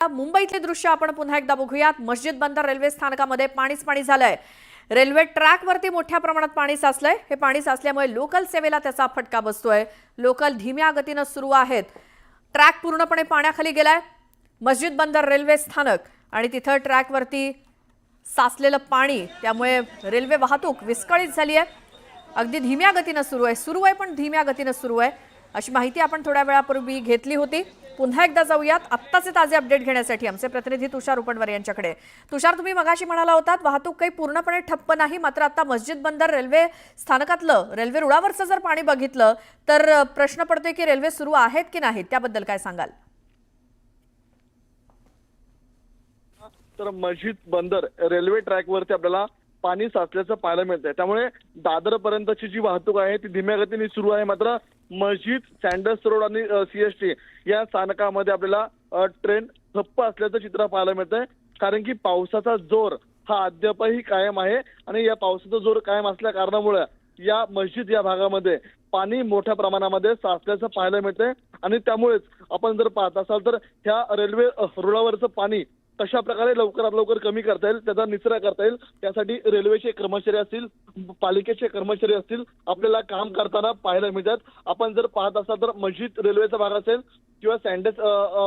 मुंबईतले दृश्य आपण पुन्हा एकदा बघूयात। मस्जिद बंदर रेल्वे स्थानकामध्ये पाणी झालंय। रेल्वे ट्रॅकवरती मोठ्या प्रमाणात पाणी साचलंय। हे पाणी साचल्यामुळे लोकल सेवेला त्याचा फटका बसतोय। लोकल धीम्या गतीने सुरू आहेत। ट्रॅक पूर्णपणे पाण्याखाली गेलाय। मस्जिद बंदर रेल्वे स्थानक आणि तिथं ट्रॅकवरती साचलेलं पाणी, त्यामुळे रेल्वे वाहतूक विस्कळीत झाली आहे। अगदी धीम्या गतीने सुरू आहे पण धीम्या गतीने सुरू आहे, अशी माहिती आपण थोड्या वेळापूर्वी घेतली होती। पुन्हा एकदा जाऊयात आत्ताचे ताजे अपडेट घेण्यासाठी आमचे प्रतिनिधी तुषार उपणवर यांच्याकडे। तुषार, तुम्ही मगाशी म्हणाला होतात वाहतूक काही पूर्णपणे ठप्प नाही, मात्र आता मस्जिद बंदर रेल्वे स्थानकातलं रेल्वे रुळावरचं जर पाणी बघितलं तर प्रश्न पडतोय की रेल्वे सुरू आहेत की नाहीत, त्याबद्दल काय सांगाल? तर मस्जिद बंदर रेल्वे ट्रॅकवरती आपल्याला पाणी साचल्याचं पाहायला मिळतंय। त्यामुळे दादर पर्यंतची जी वाहतूक आहे ती धीम्या गतीने सुरू आहे। मात्र मस्जिद, सँडल्स रोड आणि सीएसटी या स्थानकामध्ये आपल्याला ट्रेन ठप्प असल्याचं चित्र पाहायला मिळतंय। कारण की पावसाचा जोर हा अद्यापही कायम आहे आणि या पावसाचा जोर कायम असल्या कारणामुळे या मस्जिद या भागामध्ये पाणी मोठ्या प्रमाणामध्ये साचल्याचं पाहायला मिळतंय। आणि त्यामुळेच आपण जर पाहत असाल तर ह्या रेल्वे रुळावरचं पाणी कशा प्रकारे लवकरात लवकर कमी करता येईल, त्याचा निचरा करता येईल, त्यासाठी रेल्वेचे कर्मचारी असतील, पालिकेचे कर्मचारी असतील, आपल्याला काम करताना पाहायला मिळतात। आपण जर पाहत असाल तर मस्जिद रेल्वेचा भाग असेल किंवा सँडल्स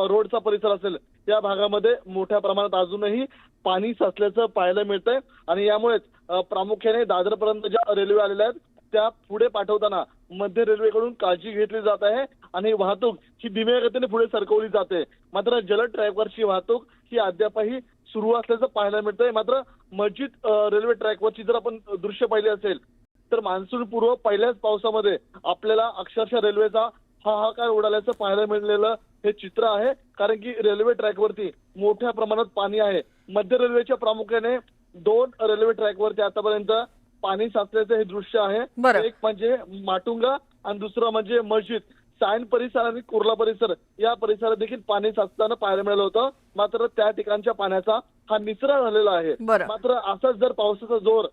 रोडचा परिसर असेल, या भागामध्ये मोठ्या प्रमाणात अजूनही पाणी साचल्याचं पाहायला मिळतंय। आणि यामुळेच प्रामुख्याने दादरपर्यंत ज्या रेल्वे आलेल्या आहेत त्या पुढे पाठवताना मध्य रेल्वेकडून काळजी घेतली जात आहे आणि वाहतूक ही धीम्या गतीने पुढे सरकवली जाते। मात्र जलद ट्रॅकवरची वाहतूक ही अद्यापही सुरू असल्याचं पाहायला मिळतंय। मात्र मस्जिद रेल्वे ट्रॅकवरची जर आपण दृश्य पाहिले असेल तर मान्सून पूर्व पहिल्याच पावसामध्ये आपल्याला अक्षरशः रेल्वेचा हाहाकार उडाल्याचं पाहायला मिळालेलं हे चित्र आहे। कारण की रेल्वे ट्रॅकवरती मोठ्या प्रमाणात पाणी आहे। मध्य रेल्वेच्या प्रामुख्याने 2 रेल्वे ट्रॅकवरती आतापर्यंत पाणी साचल्याचं हे दृश्य आहे। एक म्हणजे माटुंगा आणि दुसरं म्हणजे मस्जिद। सायन परिसर आणि कुर्ला परिसर या परिसरात देखील पाणी साचताना पाहायला मिळालं होतं। मात्र त्या ठिकाणच्या पाण्याचा हा निचरा झालेला आहे। मात्र असाच जर पावसाचा जोर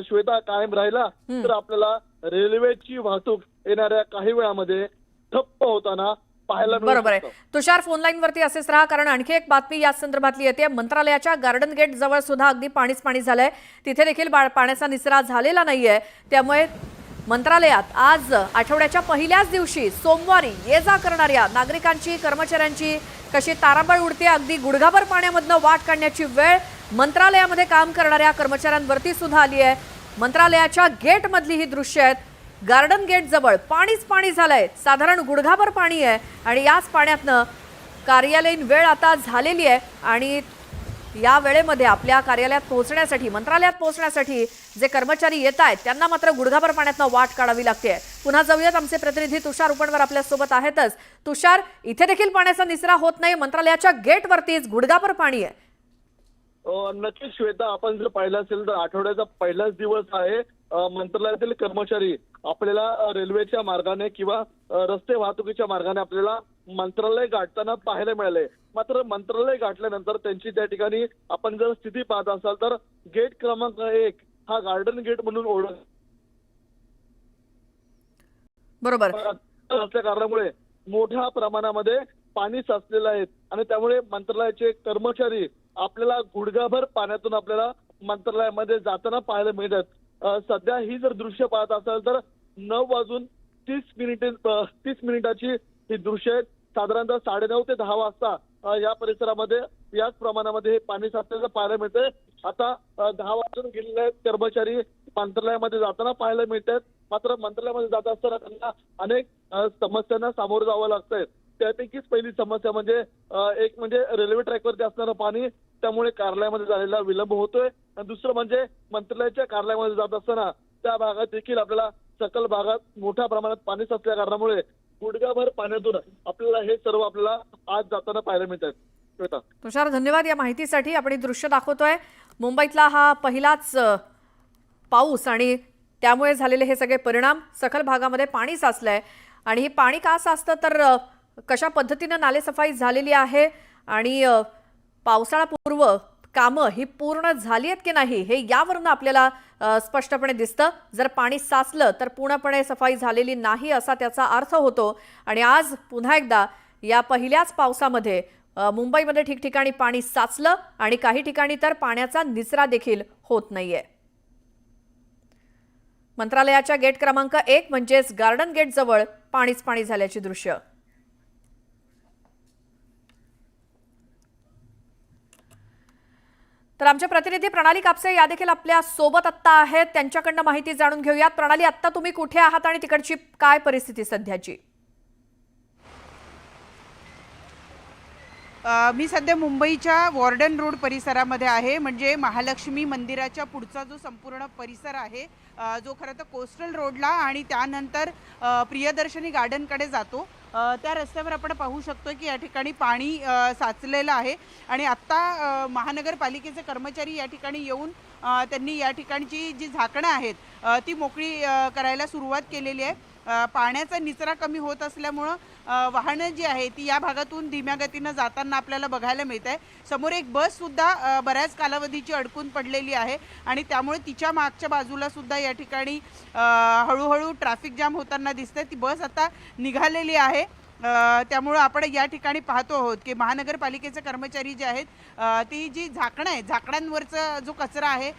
श्वेता कायम राहिला तर आपल्याला रेल्वेची वाहतूक येणाऱ्या काही वेळामध्ये ठप्प होताना पाहायला मिळेल। बरोबर आहे तुषार, फोन लाईन वरती असेच राहा, कारण आणखी एक बातमी या संदर्भातली येते। मंत्रालयाच्या गार्डन गेट जवळ सुद्धा अगदी पाणी झालंय। तिथे देखील पाण्याचा निचरा झालेला नाहीये। त्यामुळे मंत्रालयात आज आठवड्याच्या पहिल्याच दिवशी सोमवारी ये जा करणाऱ्या नागरिकांची, कर्मचाऱ्यांची कशी तारांबळ उडते। अगदी गुडघाभर पाण्यामधनं वाट काढण्याची वेळ मंत्रालयामध्ये काम करणाऱ्या कर्मचाऱ्यांवरती सुद्धा आली आहे। मंत्रालयाच्या गेट मधली ही दृश्य आहेत। गार्डन गेट जवळ पाणी झालंय, साधारण गुडघाभर पाणी आहे आणि याच पाण्यातनं कार्यालयीन वेळ आता झालेली आहे आणि या वेळेमध्ये आपल्या कार्यालयात पोहोचण्यासाठी, मंत्रालयात पोहोचण्यासाठी जे कर्मचारी येत आहेत त्यांना मात्र गुडघाभर पाण्यातनं वाट काढावी लागते। पुन्हा जाऊयात, आमचे प्रतिनिधी तुषार उपणवर आपल्या सोबत आहेतच। तुषार, इथे देखील पाण्याचा निचरा होत नाही, मंत्रालयाच्या गेटवरतीच गुडघाभर पाणी आहे। नक्कीच श्वेता, आपण जर पाहिलं असेल तर आठवड्याचा पहिलाच दिवस आहे। मंत्रालयातील कर्मचारी आपल्याला रेल्वेच्या मार्गाने किंवा रस्ते वाहतुकीच्या मार्गाने आपल्याला मंत्रालय गाठताना पाहायला मिळाले। मात्र मंत्रालय गाठल्यानंतर त्यांची त्या ठिकाणी आपण जर स्थिती पाहत असाल तर गेट क्रमांक 1 हा गार्डन गेट म्हणून ओळख बरोबर असल्या कारणामुळे मोठ्या प्रमाणामध्ये पाणी साचलेलं आहे आणि त्यामुळे मंत्रालयाचे कर्मचारी आपल्याला गुडघाभर पाण्यातून आपल्याला मंत्रालयामध्ये जाताना पाहायला मिळतात। सध्या ही जर दृश्य पाहत असाल तर 9:30 मिनिटाची ही दृश्य आहेत। साधारणतः 9:30 ते 10 वाजता या परिसरामध्ये याच प्रमाणामध्ये हे पाणी साचल्याचं पाहायला मिळतंय। आता 10 वाजून गेलेले आहेत, कर्मचारी मंत्रालयामध्ये जाताना पाहायला मिळतात। मात्र मंत्रालयामध्ये जात असताना त्यांना अनेक समस्यांना सामोरं जावं लागतंय। त्यापैकीच पहिली समस्या म्हणजे एक म्हणजे रेल्वे ट्रॅकवरती असणारं पाणी, त्यामुळे कार्यालयामध्ये झालेला विलंब होतोय। आणि दुसरं म्हणजे मंत्रालयाच्या कार्यालयामध्ये जात असताना त्या भागात देखील आपल्याला सकल भागात मोठ्या प्रमाणात पाणी साचल्या कारणामुळे गुडघाभर पाण्यातून आपल्याला हे सर्व आपल्याला आज जाताना पाहायला मिळतात। तुषार, धन्यवाद या माहितीसाठी। आपण दृश्य दाखवतोय मुंबईतला हा पहिलाच पाऊस आणि त्यामुळे झालेले हे सगळे परिणाम। सखल भागामध्ये पाणी साचलंय आणि हे पाणी का साचतं तर कशा पद्धतीने नालेसफाई झालेली आहे आणि पावसाळापूर्व कामं ही पूर्ण झाली आहेत की नाही हे यावरून आपल्याला स्पष्टपणे दिसतं। जर पाणी साचलं तर पूर्णपणे सफाई झालेली नाही असा त्याचा अर्थ होतो। आणि आज पुन्हा एकदा या पहिल्याच पावसामध्ये मुंबईमध्ये ठिकठिकाणी पाणी साचलं आणि काही ठिकाणी तर पाण्याचा निचरा देखील होत नाहीये. मंत्रालयाच्या गेट क्रमांक 1 म्हणजेच गार्डन गेट जवळ पाणीच पाणी झाल्याची दृश्य. तर आमचे प्रतिनिधी प्रणाली कापसे या देखील आपल्या सोबत आत्ता आहेत. त्यांच्याकडनं माहिती जाणून घेऊयात. प्रणाली, आत्ता तुम्ही कुठे आहात आणि तिकडची काय परिस्थिती सध्याची? मी सध्या मुंबईच्या वॉर्डन रोड परिसरामध्ये आहे. म्हणजे महालक्ष्मी मंदिराच्या पुढचा जो संपूर्ण परिसर आहे, जो खरं तर कोस्टल रोडला आणि त्यानंतर प्रियदर्शनी गार्डनकडे जातो, त्या रस्त्यावर आपण पाहू शकतो की या ठिकाणी पाणी साचलेलं आहे. आणि आत्ता महानगरपालिकेचे कर्मचारी या ठिकाणी येऊन त्यांनी या ठिकाणची जी झाकणं आहेत ती मोकळी करायला सुरुवात केलेली आहे. पाण्याचा निचरा कमी होत असल्यामुळं वाहनं जी आहे ती या भागातून धीम्या गतीनं जाताना आपल्याला बघायला मिळत आहे. समोर एक बस सुद्धा बऱ्याच कालावधीची अडकून पडलेली आहे आणि त्यामुळे तिच्या मागच्या बाजूला सुद्धा या ठिकाणी हळूहळू ट्रॅफिक जाम होताना दिसतंय. ती बस आता निघालेली आहे. त्यामुळं आपण या ठिकाणी पाहतो आहोत की महानगरपालिकेचे कर्मचारी जे आहेत ती जी झाकणं आहे, झाकणांवरचा जो कचरा आहे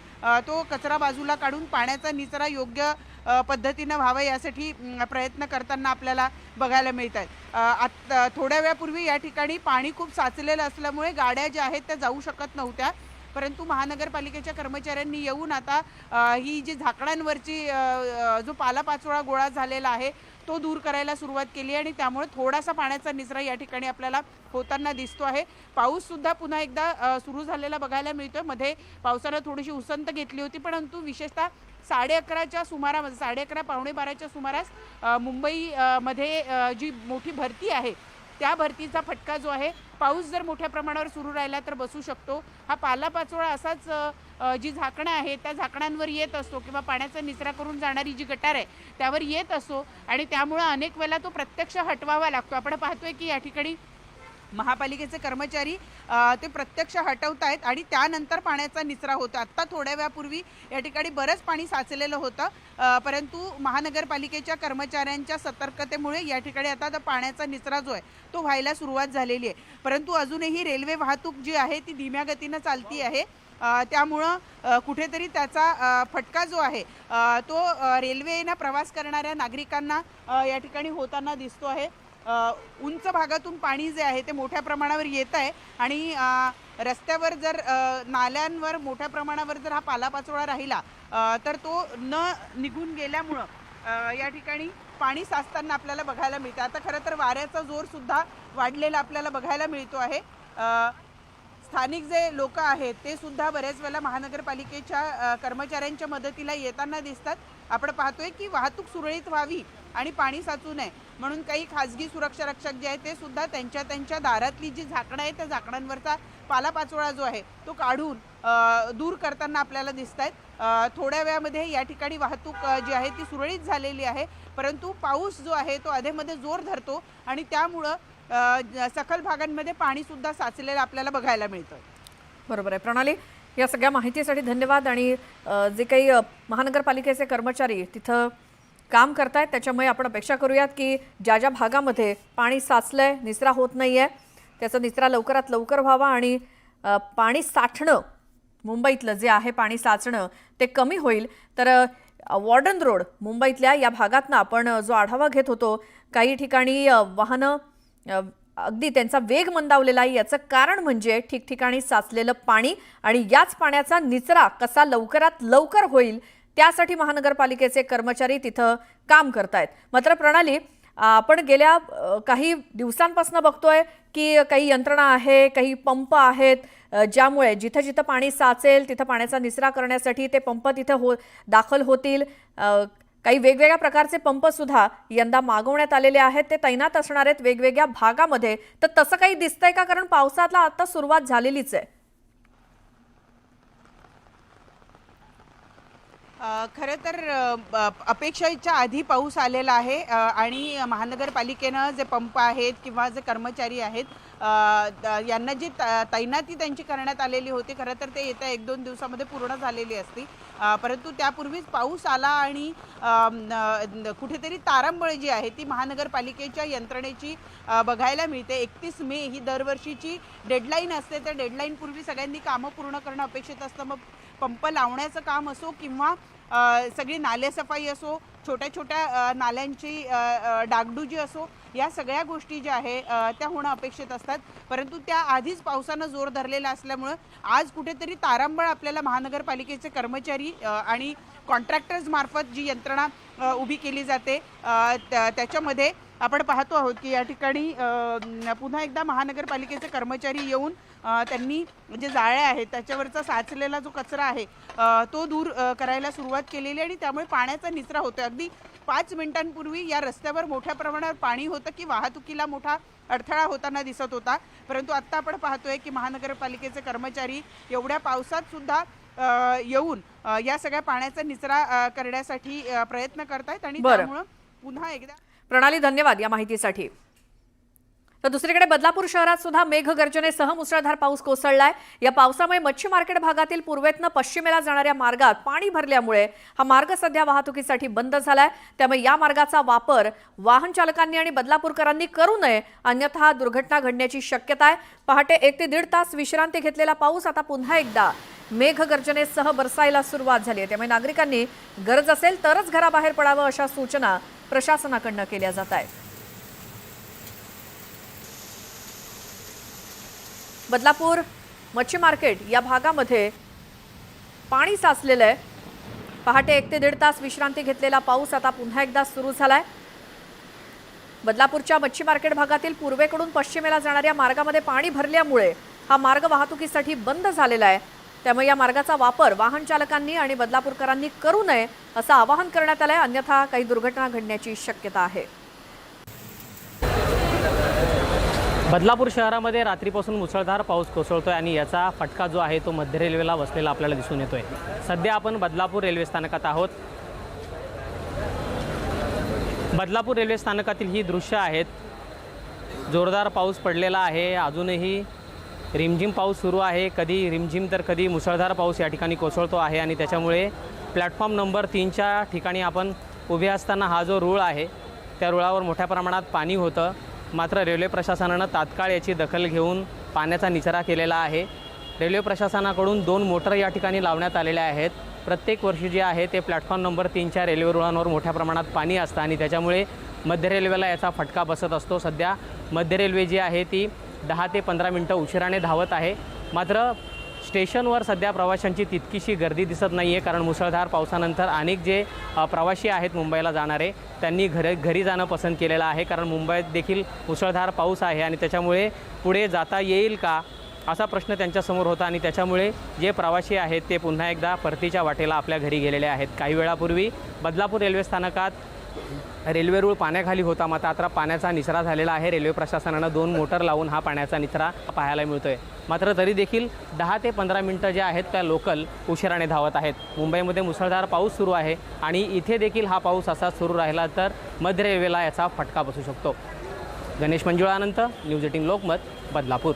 तो कचरा बाजूला काढून पाण्याचा निचरा योग्य पद्धतीनं व्हावा यासाठी प्रयत्न करताना आपल्याला बघायला मिळत आहेत. थोड्या वेळापूर्वी या ठिकाणी पाणी खूप साचलेलं असल्यामुळे गाड्या ज्या आहेत त्या जाऊ शकत नव्हत्या, परंतु महानगरपालिकेच्या कर्मचाऱ्यांनी येऊन आता ही जी झाकणांवरची जो पालापाचोळा गोळा झालेला आहे तो दूर करायला सुरुवात केली आणि त्यामुळे थोडासा पाण्याचा निचरा या ठिकाणी आपल्याला होताना दिसतो आहे. पाऊस सुद्धा पुन्हा एकदा सुरू झालेला बघायला मिळतोय. मध्ये पावसानं थोडीशी उसंत घेतली होती, परंतु विशेषतः 11:30च्या सुमारास, 11:30 पावणे 12च्या सुमारास मुंबई मध्ये जी मोठी भरती आहे त्या भरतीचा फटका जो आहे, पाऊस जर मोठ्या प्रमाणावर सुरू राहिला तर बसू शकतो. हा पालापाचोळा असाच जी झाकणं आहे त्या झाकणांवर येत असतो किंवा पाण्याचा निचरा करून जाणारी जी गटार आहे त्यावर येत असतो आणि त्यामुळं अनेक वेळेला तो प्रत्यक्ष हटवावा लागतो. आपण पाहतोय की या ठिकाणी महापालिकेचे कर्मचारी ते प्रत्यक्ष हटवत आहेत आणि त्यानंतर पाण्याचा निचरा होतो. आत्ता थोड्या वेळापूर्वी या ठिकाणी बरंच पाणी साचलेलं होतं, परंतु महानगरपालिकेच्या कर्मचाऱ्यांच्या सतर्कतेमुळे या ठिकाणी आता पाण्याचा निचरा जो आहे तो व्हायला सुरुवात झालेली आहे. परंतु अजूनही रेल्वे वाहतूक जी आहे ती धीम्या गतीनं चालती आहे. त्यामुळं कुठेतरी त्याचा फटका जो आहे तो रेल्वेनं प्रवास करणाऱ्या नागरिकांना या ठिकाणी होताना दिसतो आहे. उंच भागातून पाणी जे आहे ते मोठ्या प्रमाणावर येत आहे आणि रस्त्यावर जर नाल्यांवर मोठ्या प्रमाणावर जर हा पालापाचोळा राहिला तर तो न निघून गेल्यामुळं या ठिकाणी पाणी साचताना आपल्याला बघायला मिळतं. आता खरं तर वाऱ्याचा जोर सुद्धा वाढलेला आपल्याला बघायला मिळतो आहे. स्थानिक जे लोक आहेत ते सुद्धा बऱ्याच वेळेला महानगरपालिकेच्या कर्मचाऱ्यांच्या मदतीला येताना दिसतात. आपण पाहतोय की वाहतूक सुरळीत व्हावी आणि पाणी साचू नये म्हणून काही खाजगी सुरक्षा रक्षक जे आहेत ते सुद्धा त्यांच्या दारातली जी झाकणं आहे त्या झाकणांवरचा पालापाचोळा जो आहे तो काढून दूर करताना आपल्याला दिसत आहेत. थोड्या वेळामध्ये या ठिकाणी वाहतूक जी आहे ती सुरळीत झालेली आहे, परंतु पाऊस जो आहे तो अधेमध्ये जोर धरतो आणि त्यामुळं सखल भागांमध्ये पाणी सुद्धा साचलेलं आपल्याला बघायला मिळतं. बरोबर आहे प्रणाली, या सगळ्या माहितीसाठी धन्यवाद. आणि जे काही महानगरपालिकेचे कर्मचारी तिथं काम करतायत त्याच्यामुळे आपण अपेक्षा करूयात की ज्या ज्या भागामध्ये पाणी साचलंय, निचरा होत नाहीये, त्याचा निचरा लवकरात लवकर व्हावा आणि पाणी साठणं, मुंबईतलं जे आहे पाणी साचणं ते कमी होईल. तर वॉर्डन रोड मुंबईतल्या या भागातनं आपण जो आढावा घेत होतो, काही ठिकाणी वाहनं अगदी त्यांचा वेग मंदावलेला आहे. याचं कारण म्हणजे ठिकठिकाणी साचलेलं पाणी आणि याच पाण्याचा निचरा कसा लवकरात लवकर होईल त्यासाठी महानगरपालिकेचे कर्मचारी तिथं काम करतायत. मात्र प्रणाली, आपण गेल्या काही दिवसांपासून बघतोय की काही यंत्रणा आहे, काही पंप आहेत, ज्यामुळे जिथं जिथं पाणी साचेल तिथं पाण्याचा निचरा करण्यासाठी ते पंप तिथं दाखल होतील. काही वेगवेगळ्या प्रकारचे पंप सुद्धा यंदा मागवण्यात आलेले आहेत, ते तैनात असणार आहेत वेगवेगळ्या भागामध्ये. तर तसं काही दिसतंय का? कारण पावसाला आता सुरुवात झालेलीच आहे. खरं तर अपेक्षेच्या आधी पाऊस आलेला आहे आणि महानगरपालिकेनं जे पंप आहेत किंवा जे कर्मचारी आहेत यांना जी तैनाती त्यांची करण्यात आलेली होती, खरं तर ते येत्या 1-2 दिवसामध्ये पूर्ण झालेली असती, परंतु त्यापूर्वीच पाऊस आला आणि कुठेतरी तारांबळ जी आहे ती महानगरपालिकेच्या यंत्रणेची बघायला मिळते. 31 मे ही दरवर्षीची डेडलाईन असते. त्या डेडलाईनपूर्वी सगळ्यांनी कामं पूर्ण करणं अपेक्षित असतं. मग पंप लावण्याचं काम असो किंवा सगळी नालेसफाई असो, छोट्या छोट्या नाल्यांची डागडुजी असो, या सगळ्या गोष्टी ज्या आहे त्या होणं अपेक्षित असतात. परंतु त्या आधीच पावसानं जोर धरलेला असल्यामुळं आज कुठेतरी तारांबळ आपल्याला महानगरपालिकेचे कर्मचारी आणि कॉन्ट्रॅक्टर्स मार्फत जी यंत्रणा उभी केली जाते त्याच्यामध्ये आपण पाहतो आहोत की या ठिकाणी पुन्हा एकदा महानगरपालिकेचे कर्मचारी येऊन त्यांनी जे जाळ्या आहेत त्याच्यावरचा साचलेला जो कचरा आहे तो दूर करायला सुरुवात केलेली आणि त्यामुळे पाण्याचा निचरा होतो. अगदी 5 मिनिटांपूर्वी या रस्त्यावर मोठ्या प्रमाणावर पाणी होतं की वाहतुकीला मोठा अडथळा होताना दिसत होता, परंतु आत्ता आपण पाहतोय की महानगरपालिकेचे कर्मचारी एवढ्या पावसात सुद्धा येऊन या सगळ्या पाण्याचा निचरा करण्यासाठी प्रयत्न करतायत आणि त्यामुळे पुन्हा एकदा प्रणाली, धन्यवाद या माहितीसाठी. तर दुसरीकडे बदलापूर शहरात सुद्धा मेघगर्जनेसह मुसळधार पाऊस कोसळलाय. या पावसामुळे मच्छी मार्केट भागातील पूर्वेतनं पश्चिमेला जाणाऱ्या मार्गात पाणी भरल्यामुळे हा मार्ग सध्या वाहतुकीसाठी बंद झालाय. त्यामुळे या मार्गाचा वापर वाहन चालकांनी आणि बदलापूरकरांनी करू नये, अन्यथा दुर्घटना घडण्याची शक्यता आहे. पहाटे 1 ते 1.5 तास विश्रांती घेतलेला पाऊस आता पुन्हा एकदा मेघगर्जनेसह बरसायला सुरुवात झाली आहे. त्यामुळे नागरिकांनी गरज असेल तरच घराबाहेर पडावं अशा सूचना प्रशासनाकडून केल्या जात आहेत. बदलापूर मच्छी मार्केट या भागामध्ये पाणी साचलेलं आहे. पहाटे 1 ते 1.5 तास विश्रांती घेतलेला पाऊस आता पुन्हा एकदा सुरू झालाय. बदलापूरच्या मच्छी मार्केट भागातील पूर्वेकडून पश्चिमेला जाणाऱ्या मार्गामध्ये पाणी भरल्यामुळे हा मार्ग वाहतुकीसाठी बंद झालेला आहे. त्यामुळे या मार्गाचा वापर वाहन चालकांनी आणि बदलापूरकरांनी करू नये असं आवाहन करण्यात आलंय, अन्यथा काही दुर्घटना घडण्याची शक्यता आहे. बदलापूर शहरामध्ये रात्रीपासून मुसळधार पाऊस कोसळतोय आणि याचा फटका जो आहे तो मध्य रेल्वेला बसलेला आपल्याला दिसून येतोय. सध्या आपण बदलापूर रेल्वे स्थानकात आहोत. बदलापूर रेल्वे स्थानकातील ही दृश्य आहेत. जोरदार पाऊस पडलेला आहे. अजूनही रिमझिम पाऊस सुरू आहे. कधी रिमझिम तर कधी मुसळधार पाऊस या ठिकाणी कोसळतो आहे आणि त्याच्यामुळे प्लॅटफॉर्म नंबर 3च्या ठिकाणी आपण उभे असताना हा जो रूळ आहे त्या रुळावर मोठ्या प्रमाणात पाणी होतं. मात्र रेल्वे प्रशासनानं तात्काळ याची दखल घेऊन पाण्याचा निचरा केलेला आहे. रेल्वे प्रशासनाकडून 2 मोटर या ठिकाणी लावण्यात आलेल्या आहेत. प्रत्येक वर्षी जे आहे ते प्लॅटफॉर्म नंबर 3च्या रेल्वे रुळांवर मोठ्या प्रमाणात पाणी असतं आणि त्याच्यामुळे मध्य रेल्वेला याचा फटका बसत असतो. सध्या मध्य रेल्वे जी आहे ती 10 ते 15 मिनटं उशिराने धावत आहे. मात्र स्टेशनवर सध्या प्रवाशांची तितकीशी गर्दी दिसत नाही आहे, कारण मुसळधार पावसानंतर अनेक जे प्रवासी आहेत मुंबईला जाणारे त्यांनी घरी जाणं पसंत केलेलं आहे, कारण मुंबईत देखील मुसळधार पाऊस आहे आणि त्याच्यामुळे पुढे जाता येईल का असा प्रश्न त्यांच्यासमोर होता आणि त्याच्यामुळे जे प्रवासी आहेत ते पुन्हा एकदा परतीच्या वाटेला आपल्या घरी गेलेले आहेत. काही वेळापूर्वी बदलापूर रेल्वे स्थानकात रेल्वे रूळ पाण्याखाली होता, मात्र आता पाण्याचा निचरा झालेला आहे. रेल्वे प्रशासनानं 2 मोटर लावून हा पाण्याचा निचरा पाहायला मिळतोय. मात्र तरी देखील 10 ते 15 मिनटं जे आहेत त्या लोकल उशिराने धावत आहेत. मुंबईमध्ये मुसळधार पाऊस सुरू आहे आणि इथे देखील हा पाऊस असा सुरू राहिला तर मध्य रेल्वेला याचा फटका बसू शकतो. गणेश मंजुळानंतर न्यूज 18 लोकमत, बदलापूर.